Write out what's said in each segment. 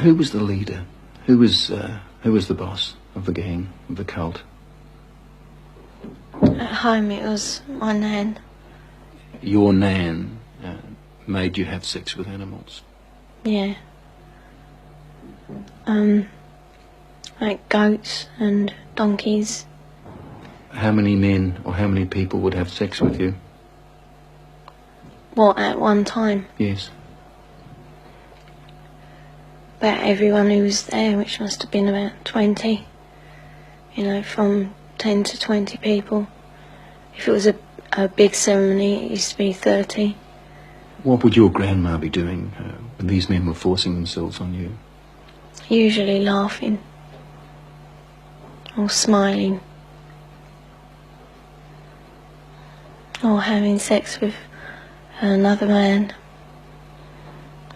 Who was the leader? Who was the boss of the gang, of the cult? At home it was my nan. Your nan made you have sex with animals? Yeah. Like goats and donkeys. How many men or how many people would have sex with you? What, at one time? Yes. About everyone who was there, which must have been about 20. You know, from 10 to 20 people. If it was a big ceremony, it used to be 30. What would your grandma be doing when these men were forcing themselves on you? Usually laughing. Or smiling. Or having sex with another man.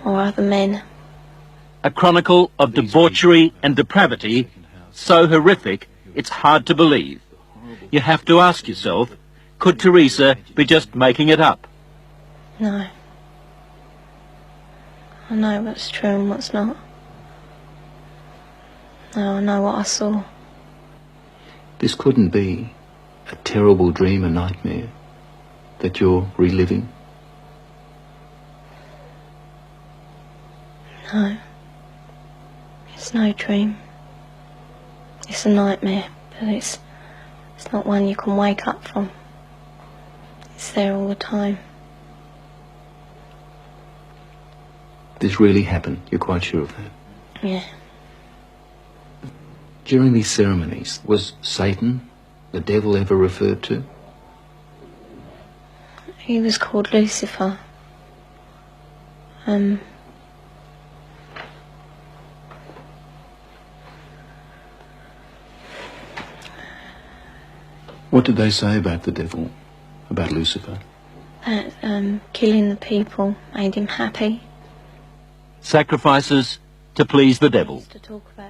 Or other men. A chronicle of debauchery and depravity so horrific it's hard to believe. You have to ask yourself, could Teresa be just making it up? No. I know what's true and what's not. No, I know what I saw. This couldn't be a terrible dream, a nightmare that you're reliving? No. It's no dream. It's a nightmare, but it's not one you can wake up from. It's there all the time. This really happened, you're quite sure of that? Yeah. During these ceremonies, was Satan, the devil, ever referred to? He was called Lucifer. What did they say about the devil, about Lucifer? That killing the people made him happy. Sacrifices to please the devil.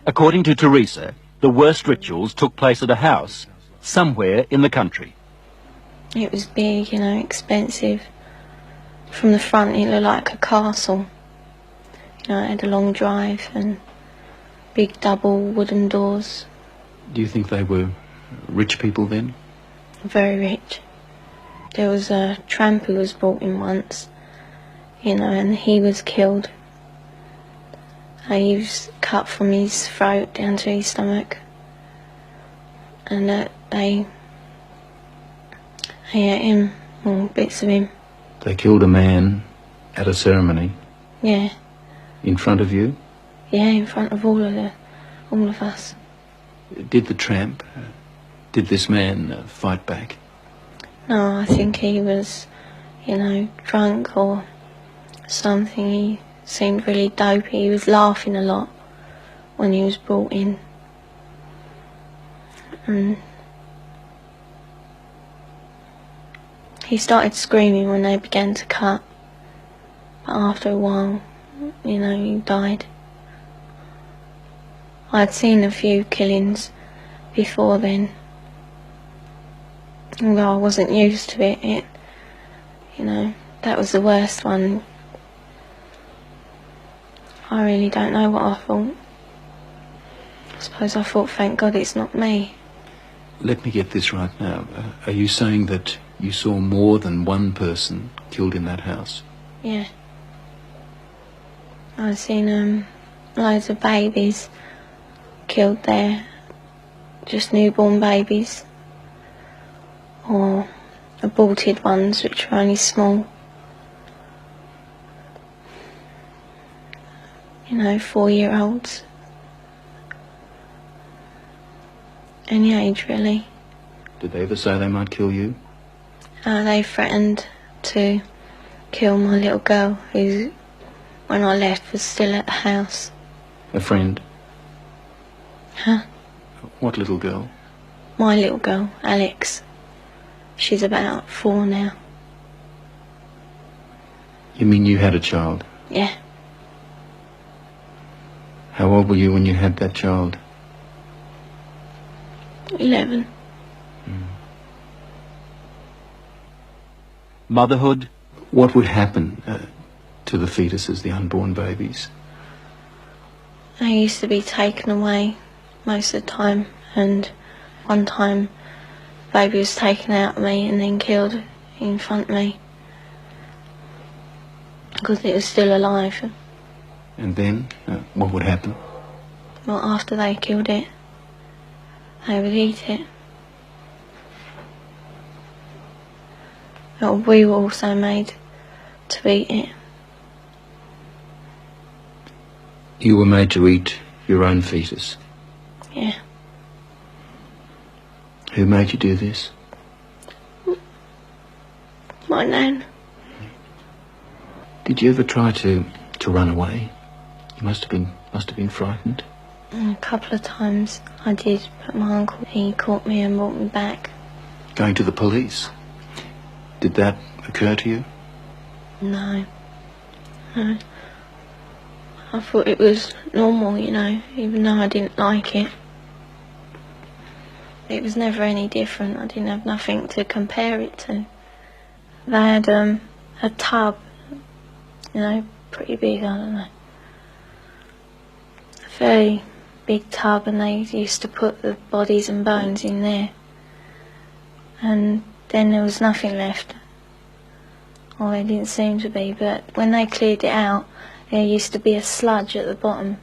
According to Teresa, the worst rituals took place at a house somewhere in the country. It was big, you know, expensive. From the front it looked like a castle. You know, it had a long drive and big double wooden doors. Do you think they were rich people then? Very rich. There was a tramp who was brought in once, you know, and he was killed. He was cut from his throat down to his stomach. And they ate him, or bits of him. They killed a man at a ceremony? Yeah. In front of you? Yeah, in front of all of us. Did the tramp, did this man fight back? No, I think he was, you know, drunk or something. He seemed really dopey. He was laughing a lot when he was brought in. And he started screaming when they began to cut. But after a while, you know, he died. I'd seen a few killings before then. Although I wasn't used to it, you know, that was the worst one. I really don't know what I thought. I suppose I thought, thank God it's not me. Let me get this right now. Are you saying that you saw more than one person killed in that house? Yeah. I've seen loads of babies killed there. Just newborn babies. Or aborted ones, which were only small. You know, 4-year-olds. Any age, really. Did they ever say they might kill you? They threatened to kill my little girl, who, when I left, was still at the house. A friend? Huh? What little girl? My little girl, Alex. She's about 4 now. You mean you had a child? Yeah. How old were you when you had that child? 11. Motherhood? What would happen to the fetuses, the unborn babies? They used to be taken away most of the time, and one time the baby was taken out of me and then killed in front of me because it was still alive. And then, what would happen? Well, after they killed it, they would eat it. But we were also made to eat it. You were made to eat your own fetus? Yeah. Who made you do this? My nan. Did you ever try to run away? You must have been frightened. A couple of times I did, but my uncle, he caught me and brought me back. Going to the police? Did that occur to you? No. No. I thought it was normal, you know, even though I didn't like it. It was never any different. I didn't have nothing to compare it to. They had a tub, you know, pretty big, I don't know. A very big tub, and they used to put the bodies and bones in there. And then there was nothing left. Or there didn't seem to be, but when they cleared it out, there used to be a sludge at the bottom.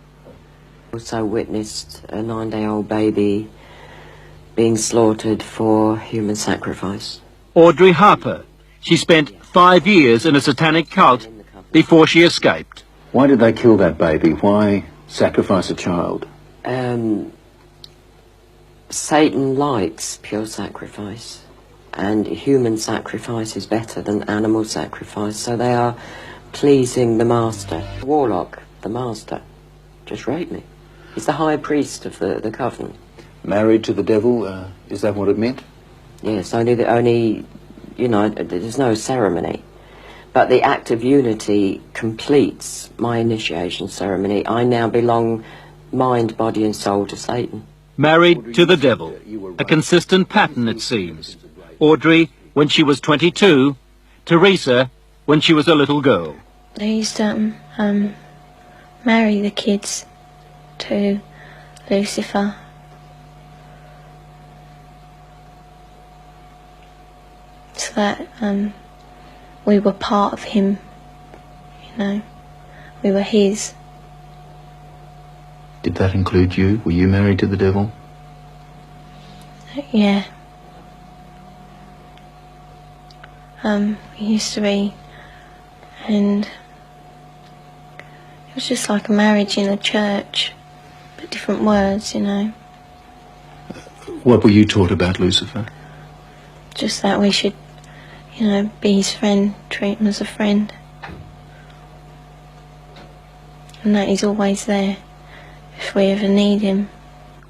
Also witnessed a 9-day-old baby being slaughtered for human sacrifice. Audrey Harper. She spent 5 years in a satanic cult before she escaped. Why did they kill that baby? Why sacrifice a child? Satan likes pure sacrifice, and human sacrifice is better than animal sacrifice, so they are pleasing the master. Warlock, the master, just raped me. He's the high priest of the covenant. Married to the devil, is that what it meant? Yes, only, you know, there's no ceremony. But the act of unity completes my initiation ceremony. I now belong mind, body and soul to Satan. Married to the devil. A consistent pattern, it seems. Audrey when she was 22, Teresa when she was a little girl. They used to marry the kids to Lucifer. So that we were part of him, you know. We were his. Did that include you? Were you married to the devil? Yeah. We used to be, and it was just like a marriage in a church, but different words, you know. What were you taught about Lucifer? Just that we should, you know, be his friend, treat him as a friend. And that he's always there if we ever need him.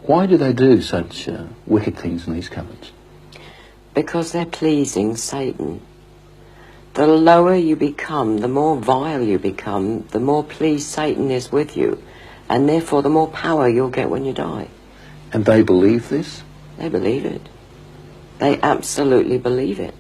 Why do they do such wicked things in these covens? Because they're pleasing Satan. The lower you become, the more vile you become, the more pleased Satan is with you, and therefore the more power you'll get when you die. And they believe this? They believe it. They absolutely believe it.